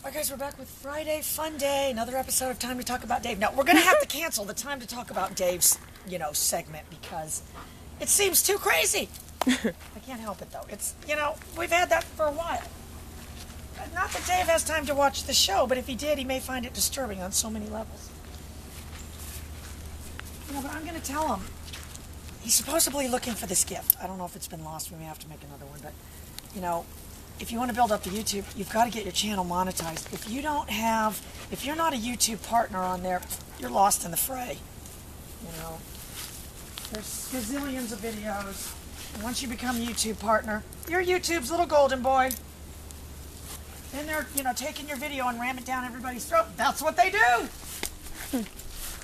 Alright guys, we're back with Friday Fun Day, another episode of Time to Talk About Dave. Now, we're going to have to cancel the Time to Talk About Dave's, segment because it seems too crazy. I can't help it though. It's, we've had that for a while. Not that Dave has time to watch the show, but if he did, he may find it disturbing on so many levels. But I'm going to tell him. He's supposedly looking for this gift. I don't know if it's been lost. We may have to make another one, but, if you want to build up the YouTube, you've got to get your channel monetized. If you're not a YouTube partner on there, you're lost in the fray. There's gazillions of videos. And once you become a YouTube partner, you're YouTube's little golden boy. Then they're, taking your video and ram it down everybody's throat. That's what they do.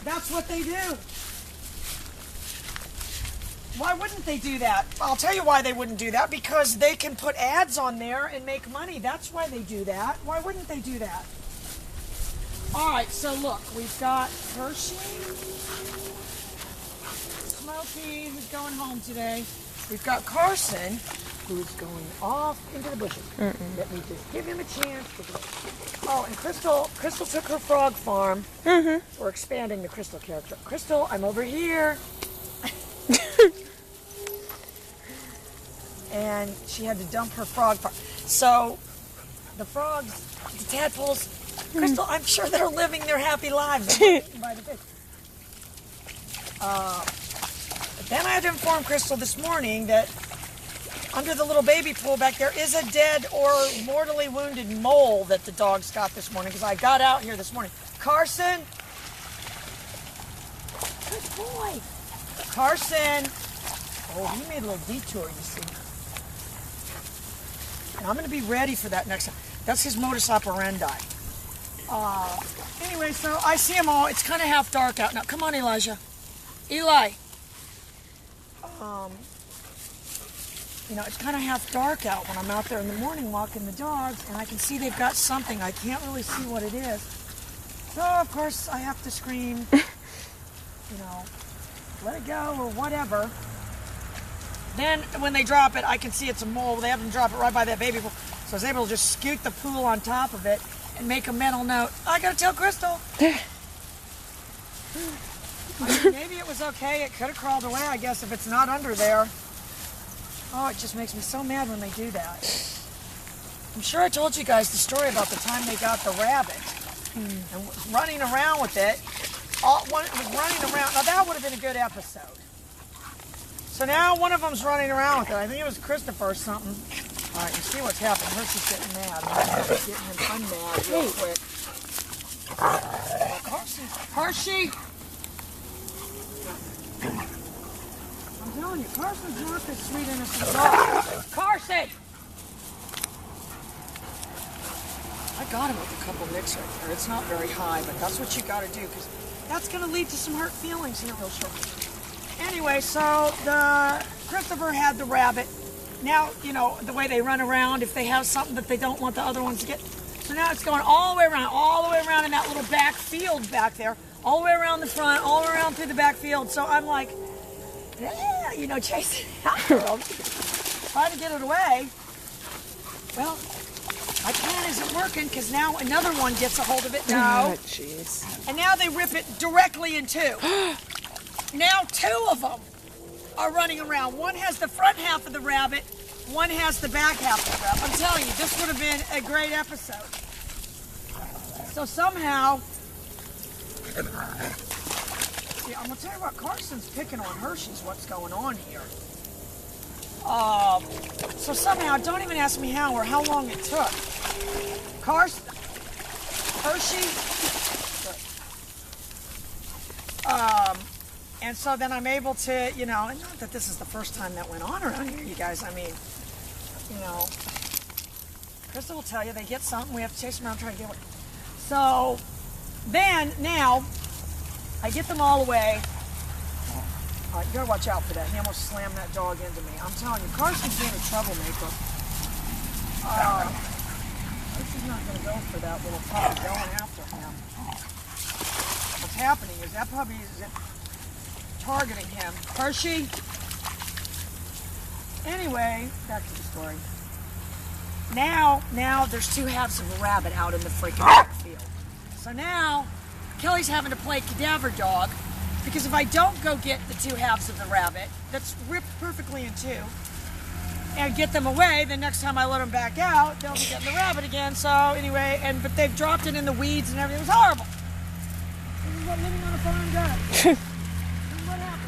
That's what they do. Why wouldn't they do that? I'll tell you why they wouldn't do that. Because they can put ads on there and make money. That's why they do that. Why wouldn't they do that? Alright, so look. We've got Hershey. Smokie, who's going home today. We've got Carson, who's going off into the bushes. Let me just give him a chance. Oh, and Crystal took her frog farm. We're expanding the Crystal character. Crystal, I'm over here. And she had to dump her frog farm. So, the frogs, the tadpoles, Crystal, I'm sure they're living their happy lives. By the fish. Then I had to inform Crystal this morning that under the little baby pool back there is a dead or mortally wounded mole that the dogs got this morning, because I got out here this morning. Carson! Good boy! Carson! Oh, he made a little detour, you see. And I'm going to be ready for that next time. That's his modus operandi. Anyway, so I see them all. It's kind of half dark out now. Come on, Elijah. Eli. It's kind of half dark out when I'm out there in the morning walking the dogs, and I can see they've got something. I can't really see what it is. So, of course, I have to scream, let it go or whatever. Then, when they drop it, I can see it's a mole. They have them drop it right by that baby pool. So I was able to just scoot the pool on top of it and make a mental note. I gotta tell Crystal. Maybe it was okay. It could have crawled away, I guess, if it's not under there. Oh, it just makes me so mad when they do that. I'm sure I told you guys the story about the time they got the rabbit and was running around with it. It was running around. Now, that would have been a good episode. So now one of them's running around with it. I think it was Christopher or something. All right, you see what's happening. Hershey's getting mad. I'm getting him unmad real quick. Hershey! I'm telling you, Carson's not this sweet, innocent dog. Carson! I got him with a couple nicks right there. It's not very high, but that's what you got to do, because that's going to lead to some hurt feelings here real short. Anyway, so Christopher had the rabbit. Now, the way they run around, if they have something that they don't want the other ones to get. So now it's going all the way around in that little back field back there, all the way around the front, all the way around through the back field. So I'm like, chasing after them, trying to get it away. Well, my plan isn't working because now another one gets a hold of it. No. Oh, jeez. And now they rip it directly in two. Now two of them are running around. One has the front half of the rabbit, one has the back half of the rabbit. I'm telling you, this would have been a great episode. So somehow, I'm going to tell you what, Carson's picking on Hershey's what's going on here. So somehow, don't even ask me how or how long it took. Hershey, and so then I'm able to, and not that this is the first time that went on around here, you guys. I mean, Crystal will tell you, they get something, we have to chase them around, try to get away. So then, now, I get them all away. All right, you gotta watch out for that. He almost slammed that dog into me. I'm telling you, Carson's being a troublemaker. This is not gonna go for that little puppy going after him. What's happening is that puppy is targeting him. Hershey. Anyway, back to the story. now there's two halves of a rabbit out in the freaking backfield. So now Kelly's having to play cadaver dog, because if I don't go get the two halves of the rabbit that's ripped perfectly in two and get them away, then next time I let them back out, they'll be getting the rabbit again. So anyway, but they've dropped it in the weeds and everything. It was horrible. This is what living on a farm does. This is what happens.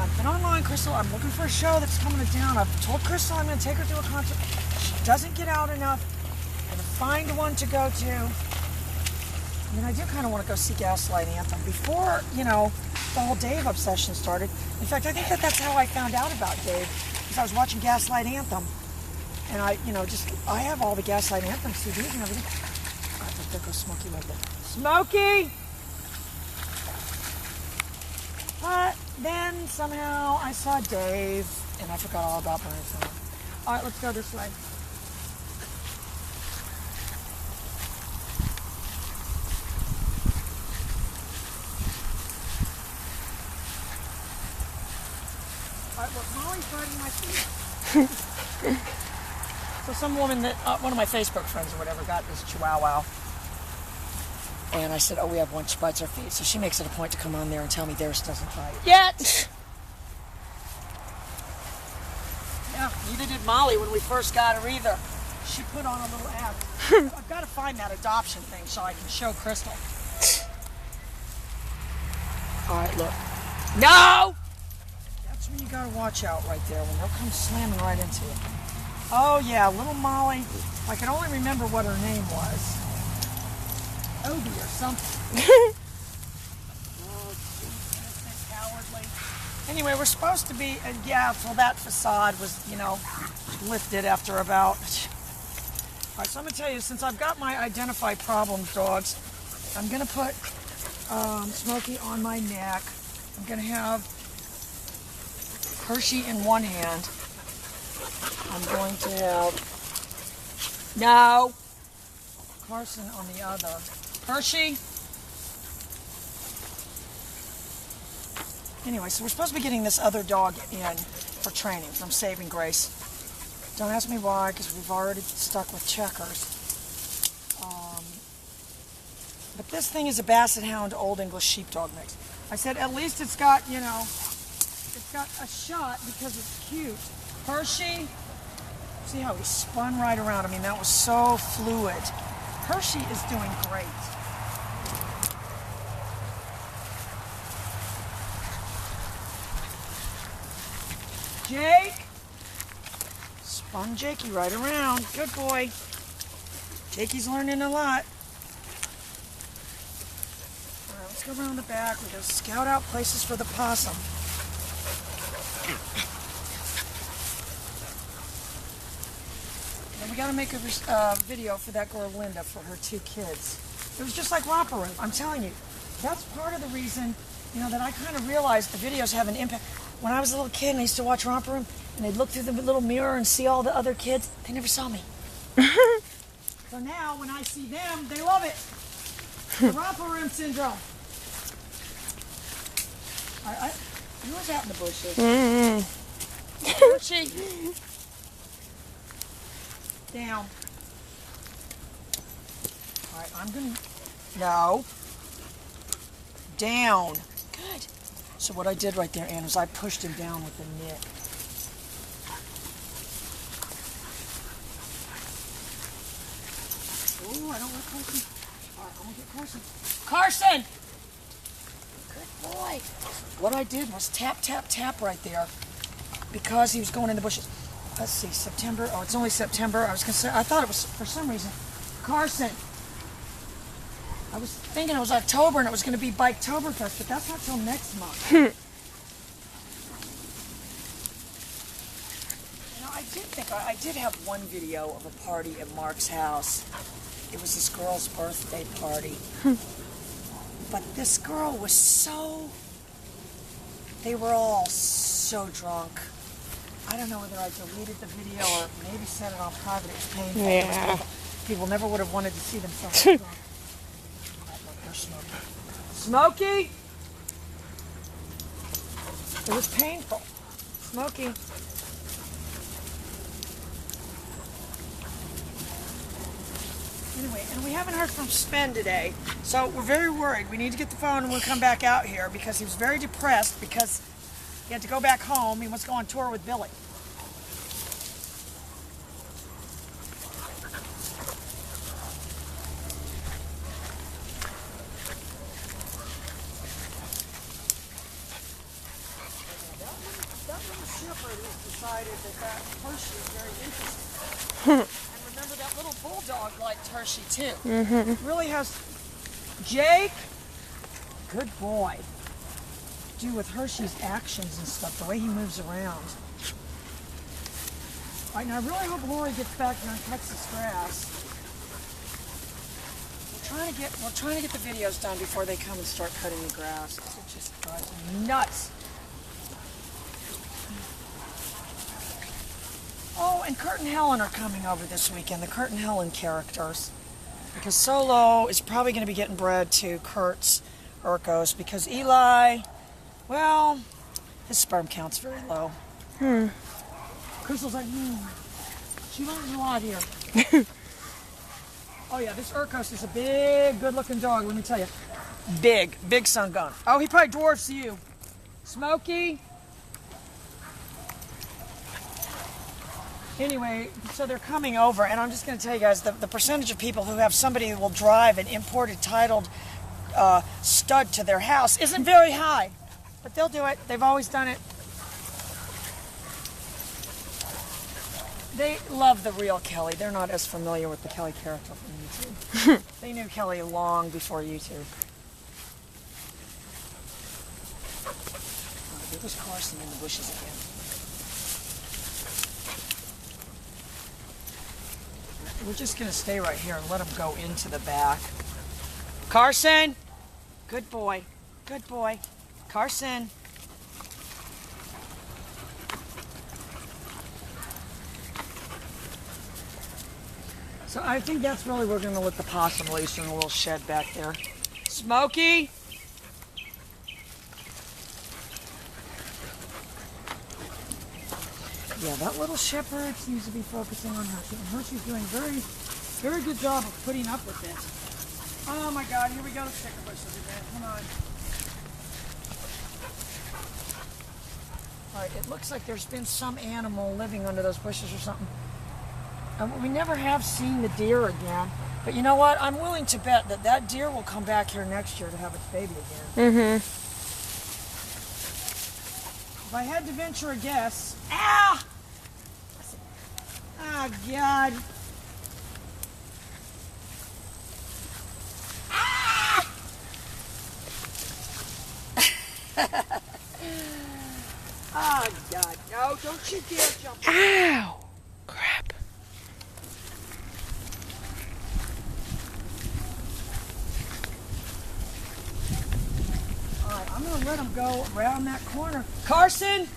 I've been online, Crystal. I'm looking for a show that's coming to town. I've told Crystal I'm going to take her to a concert. She doesn't get out enough. I'm going to find one to go to. I mean, I do kind of want to go see Gaslight Anthem before, the whole Dave obsession started. In fact, I think that's how I found out about Dave, because I was watching Gaslight Anthem. And I have all the Gaslight Anthem CDs and everything. I think there goes Smokie right there. Smokie! But then somehow I saw Dave, and I forgot all about my phone. All right, let's go this way. All right, look, Molly's biting my feet. So some woman that, one of my Facebook friends or whatever, got this Chihuahua. And I said, oh, we have one that bites our feet. So she makes it a point to come on there and tell me theirs doesn't bite yet. Yeah, neither did Molly when we first got her either. She put on a little ad. I've got to find that adoption thing so I can show Crystal. All right, look. No! That's when you got to watch out right there, when they'll come slamming right into you. Oh, yeah, little Molly. I can only remember what her name was. Obi or something. Oh, geez, cowardly. Anyway, we're supposed to be, so that facade was, lifted after about. All right, so I'm going to tell you, since I've got my identify problems dogs, I'm going to put Smokie on my neck. I'm going to have Hershey in one hand. I'm going to have, Carson on the other. Hershey. Anyway, so we're supposed to be getting this other dog in for training from Saving Grace. Don't ask me why, because we've already stuck with Checkers. But this thing is a Basset Hound Old English Sheepdog mix. I said at least it's got, it's got a shot because it's cute. Hershey. See how he spun right around. I mean, that was so fluid. Hershey is doing great. Jake. Spun Jakey right around. Good boy. Jakey's learning a lot. All right, let's go around the back. We're going to scout out places for the possum. And we got to make a video for that girl Linda for her 2 kids. It was just like Romper Room. I'm telling you, that's part of the reason, that I kind of realized the videos have an impact. When I was a little kid and I used to watch Romper Room, and they'd look through the little mirror and see all the other kids, they never saw me. So now, when I see them, they love it. The Romper Room syndrome. Who was out in the bushes? Hershey. Down. All right, I'm going to... No. Down. Good. So what I did right there, Ann, was I pushed him down with the knit. Oh, I don't want Carson. All right, I'm going to get Carson. Carson! Good boy. What I did was tap, tap, tap right there because he was going in the bushes. Let's see, September. Oh, it's only September. I thought it was, for some reason, Carson. I was thinking it was October and it was going to be Biketoberfest, but that's not till next month. I did have one video of a party at Mark's house. It was this girl's birthday party. But this girl was they were all so drunk. I don't know whether I deleted the video or maybe set it on private. It was painful. Yeah. people never would have wanted to see themselves. Oh, look, there's Smokie. Smokie! It was painful. Smokie. Anyway, and we haven't heard from Sven today, so we're very worried. We need to get the phone and we'll come back out here because he was very depressed because he had to go back home. He wants to go on tour with Billy. That little shepherd has decided that Hershey is very interesting. And remember, that little bulldog liked Hershey too. Mm-hmm. Really has... Jake? Good boy. Do with Hershey's actions and stuff, the way he moves around. All right, now I really hope Lori gets back here and cuts this grass. We're trying to get the videos done before they come and start cutting the grass, because it just drives me nuts. Oh, and Kurt and Helen are coming over this weekend, the Kurt and Helen characters. Because Solo is probably going to be getting bred to Kurt's Urcos, because Eli, well, his sperm count's very low. Crystal's like, she learns a lot here. Oh yeah, this Urcos is a big, good-looking dog, let me tell you. Big sun gun. Oh, he probably dwarfs you. Smokie. Anyway, so they're coming over, and I'm just going to tell you guys, the percentage of people who have somebody who will drive an imported, titled stud to their house isn't very high. But they'll do it. They've always done it. They love the real Kelly. They're not as familiar with the Kelly character from YouTube. They knew Kelly long before YouTube. Oh, there was Carson in the bushes again. We're just going to stay right here and let him go into the back. Carson! Good boy. Good boy. Carson. So I think that's really, we're going to let the possum loose in a little shed back there. Smokie! Yeah, that little shepherd seems to be focusing on Hershey. And Hershey's doing very good job of putting up with it. Oh my God, here we go, the sticker bushes again. Come on. All right, it looks like there's been some animal living under those bushes or something. We never have seen the deer again. But you know what? I'm willing to bet that that deer will come back here next year to have its baby again. Mm-hmm. If I had to venture a guess... Ah! Oh, God. Ah! Oh, God. No, don't you dare jump. Ow! Crap. All right, I'm going to let him go around that corner. Carson!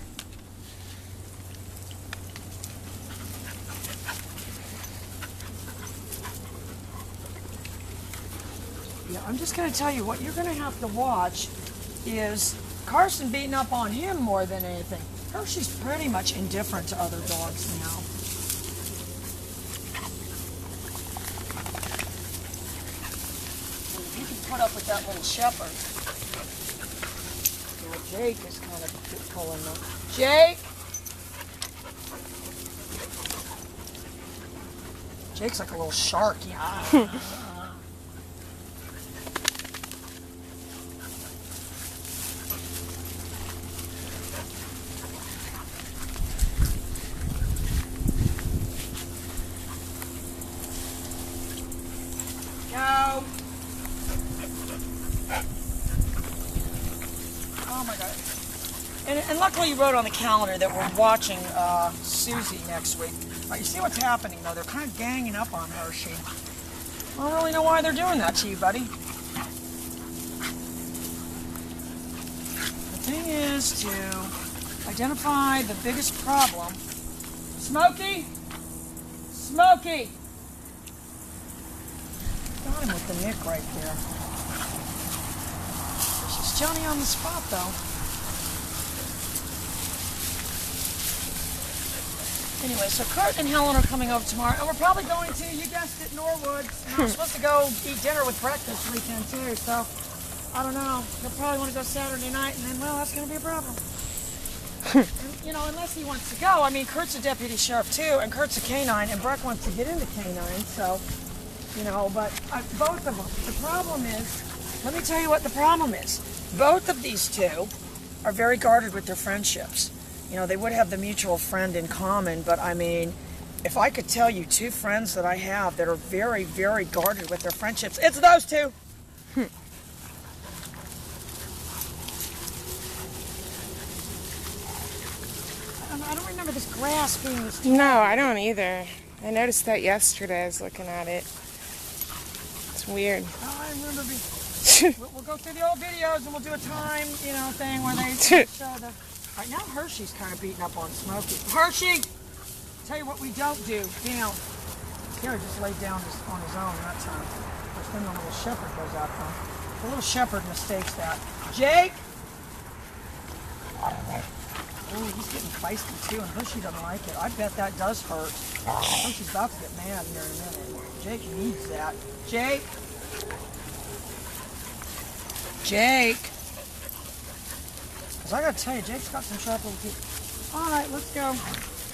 Yeah, I'm just going to tell you, what you're going to have to watch is Carson beating up on him more than anything. Hershey's pretty much indifferent to other dogs now. And he can put up with that little shepherd. Now Jake is kind of pulling them. Jake! Jake's like a little shark, yeah. Go. Oh my God. And luckily you wrote on the calendar that we're watching Susie next week. Right, you see what's happening though? They're kind of ganging up on Hershey. I don't really know why they're doing that to you, buddy. The thing is to identify the biggest problem. Smokie! Smokie! got him with the nick right there. She's Johnny on the spot, though. Anyway, so Kurt and Helen are coming over tomorrow, and we're probably going to, you guessed it, Norwood. And I'm supposed to go eat dinner with Brett this weekend, too, so I don't know. He'll probably want to go Saturday night, and then, well, that's going to be a problem. And, you know, unless he wants to go. I mean, Kurt's a deputy sheriff, too, and Kurt's a canine, and Brett wants to get into canine, so, you know, but both of them. The problem is, let me tell you what the problem is. Both of these two are very guarded with their friendships. You know, they would have the mutual friend in common, but I mean, if I could tell you two friends that I have that are very, very guarded with their friendships, it's those two. I don't remember this grass being this. No, I don't either. I noticed that yesterday. I was looking at it. It's weird. Oh, I remember. We'll go through the old videos and we'll do a time, you know, thing where they show the. Right now, Hershey's kind of beating up on Smokie. Hershey! Tell you what we don't do. Down. Gary just laid down on his own that time. Of course, then the little shepherd goes out for him. The little shepherd mistakes that. Jake! Oh, he's getting feisty too, and Hershey doesn't like it. I bet that does hurt. Hershey's about to get mad here in a minute. Jake needs that. Jake! Jake! I gotta tell you, Jake's got some sharp little teeth. All right, let's go.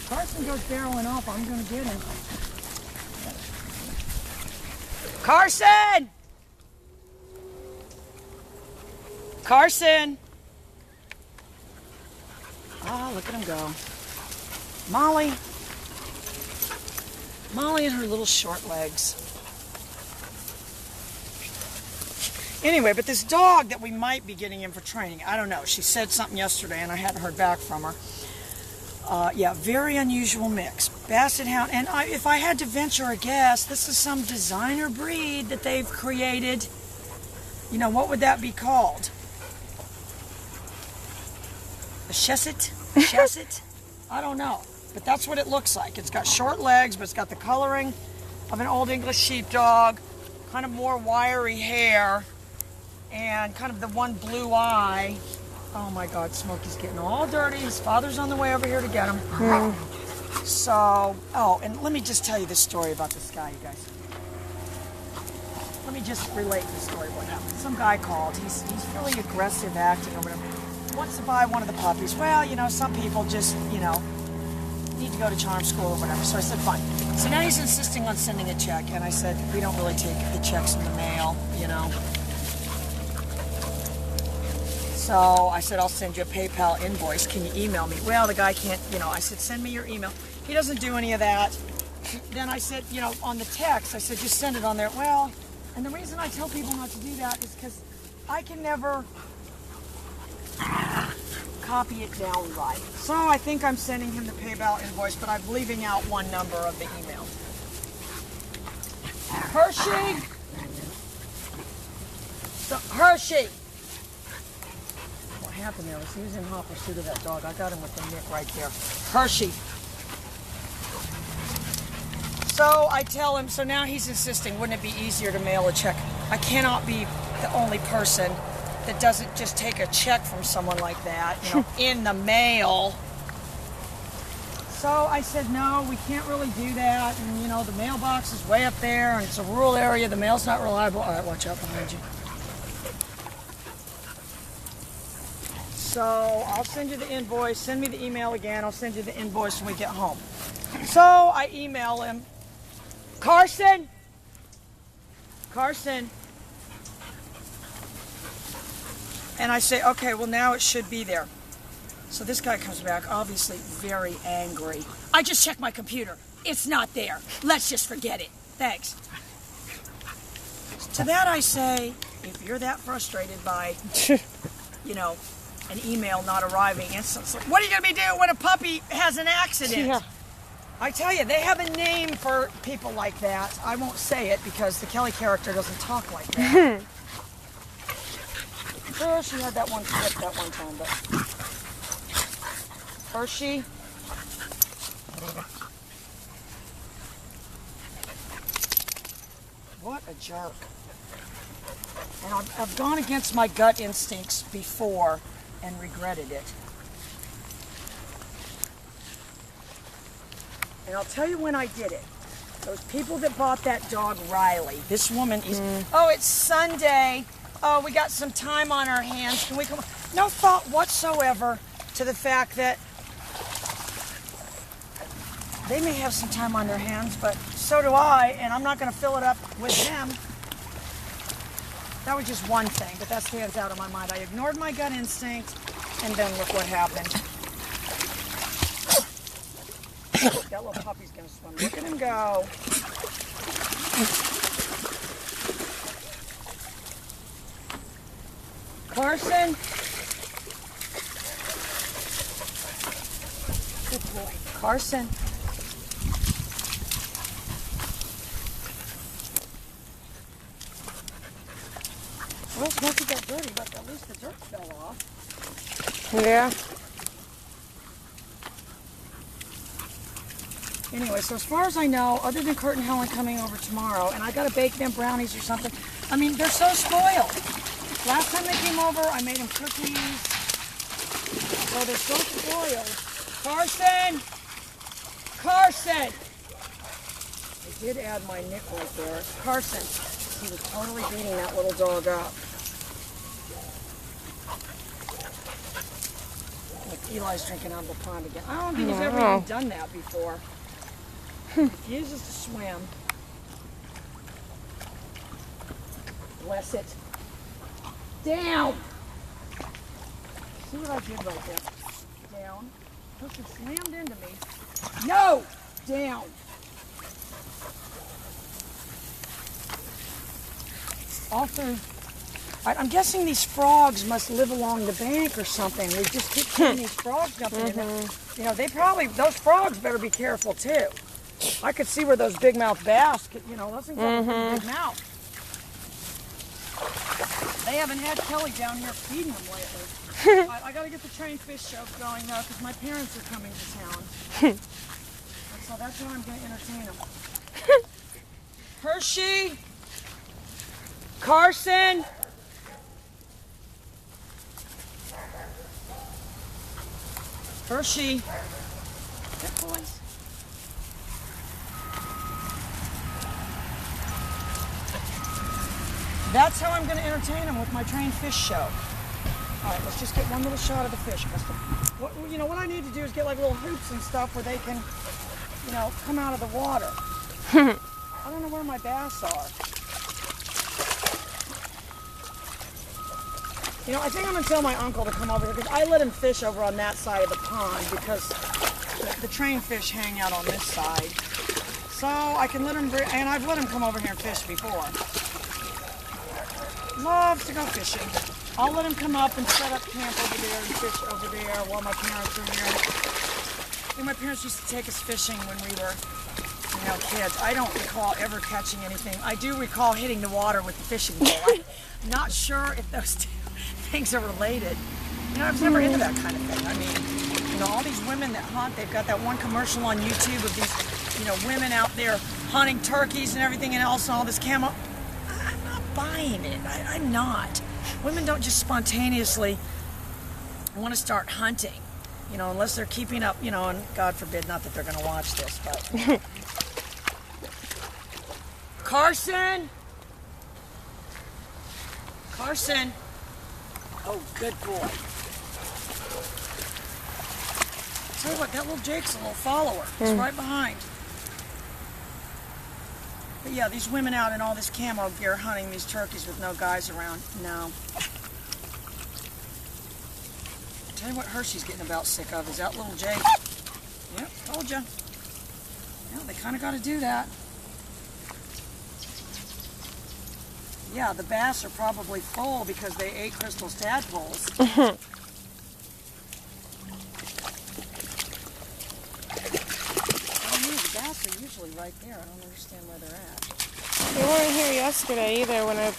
Carson goes barreling off. I'm gonna get him. Carson! Carson! Oh, look at him go. Molly. Molly and her little short legs. Anyway, but this dog that we might be getting in for training, I don't know. She said something yesterday, and I hadn't heard back from her. Yeah, very unusual mix. Basset Hound, and if I had to venture a guess, this is some designer breed that they've created. You know, what would that be called? A Chesset? A Chesset? I don't know. But that's what it looks like. It's got short legs, but it's got the coloring of an old English sheepdog, kind of more wiry hair, and kind of the one blue eye. Oh my God, Smokie's getting all dirty. His father's on the way over here to get him. So, oh, and let me just tell you this story about this guy, you guys. Let me just relate the story of what happened. Some guy called. He's really aggressive acting or whatever. Wants to buy one of the puppies. Well, you know, some people just, you know, need to go to charm school or whatever. So I said, fine. So now he's insisting on sending a check. And I said, we don't really take the checks in the mail, you know. So I said, I'll send you a PayPal invoice. Can you email me? Well, the guy can't, you know. I said, send me your email. He doesn't do any of that. Then I said, you know, on the text, I said, just send it on there. Well, and the reason I tell people not to do that is because I can never copy it down right. So I think I'm sending him the PayPal invoice, but I'm leaving out one number of the email. Hershey! So, Hershey! What happened there was he was in hot pursuit of that dog. I got him with the nick right there. Hershey! So I tell him, so now he's insisting, wouldn't it be easier to mail a check? I cannot be the only person that doesn't just take a check from someone like that, you know, in the mail. So I said, no, we can't really do that. And, you know, the mailbox is way up there, and it's a rural area. The mail's not reliable. All right, watch out behind you. So I'll send you the invoice. Send me the email again. I'll send you the invoice when we get home. So I email him. Carson! Carson. And I say, okay, well, now it should be there. So this guy comes back, obviously very angry. I just checked my computer. It's not there. Let's just forget it. Thanks. To that I say, if you're that frustrated by, you know, an email not arriving instantly, what are you going to be doing when a puppy has an accident? Yeah. I tell you, they have a name for people like that. I won't say it because the Kelly character doesn't talk like that. Well, she had that one clip that one time, but Hershey. What a jerk. And I've gone against my gut instincts before and regretted it. And I'll tell you when I did it. Those people that bought that dog, Riley, this woman is, oh, it's Sunday. Oh, we got some time on our hands. Can we come? No thought whatsoever to the fact that they may have some time on their hands, but so do I, and I'm not going to fill it up with them. That was just one thing, but that stands out of my mind. I ignored my gut instinct, and then look what happened. That little puppy's going to swim. Look at him go. Carson. Good boy. Carson. Well, Smokie got dirty, but at least the dirt fell off. Yeah. Anyway, so as far as I know, other than Kurt and Helen coming over tomorrow, and I got to bake them brownies or something, I mean, they're so spoiled. Last time they came over, I made them cookies. So they're so spoiled. Carson! Carson! I did add my nick right there. Carson. He was totally beating that little dog up. Like Eli's drinking out of the pond again. I don't think he's ever even done that before. He refuses to swim. Bless it. Down! See what I did right there? Down. Pussy slammed into me. No! Down! All through. I'm guessing these frogs must live along the bank or something. We just keep seeing these frogs jumping in there. You know, those frogs better be careful too. I could see where those big mouth bass, those things have a big mouth. They haven't had Kelly down here feeding them lately. I got to get the trained fish show going though, because my parents are coming to town. So that's how I'm going to entertain them. Hershey, Carson. Hershey. Good boys. That's how I'm going to entertain them with my trained fish show. All right, let's just get one little shot of the fish. What I need to do is get like little hoops and stuff where they can, come out of the water. I don't know where my bass are. I think I'm going to tell my uncle to come over here because I let him fish over on that side of the pond because the trained fish hang out on this side. So I can let him, and I've let him come over here and fish before. Loves to go fishing. I'll let him come up and set up camp over there and fish over there while my parents are here. I think my parents used to take us fishing when we were, kids. I don't recall ever catching anything. I do recall hitting the water with the fishing pole. I'm not sure if those two things are related. I was never into that kind of thing. I mean, all these women that hunt, they've got that one commercial on YouTube of these, women out there hunting turkeys and everything else and all this camo. I'm not buying it. I'm not. Women don't just spontaneously want to start hunting, unless they're keeping up, and God forbid, not that they're going to watch this, but. Carson! Carson! Oh, good boy. Tell you what, that little Jake's a little follower. He's right behind. But yeah, these women out in all this camo gear hunting these turkeys with no guys around. No. Tell you what Hershey's getting about sick of is that little Jake. Yep, told you. Yeah, they kind of got to do that. Yeah, the bass are probably full because they ate Crystal's tadpoles. The bass are usually right there. I don't understand where they're at. They weren't here yesterday either when I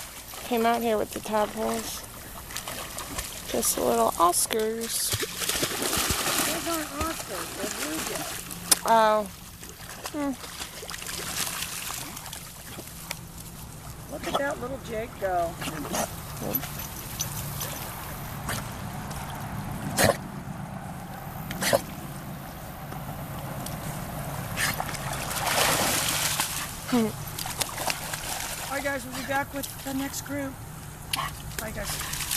came out here with the tadpoles. Just little Oscars. Those aren't Oscars, they're bluegill. Oh. Look at that little Jake go. Alright guys, we'll be back with the next group. Bye guys.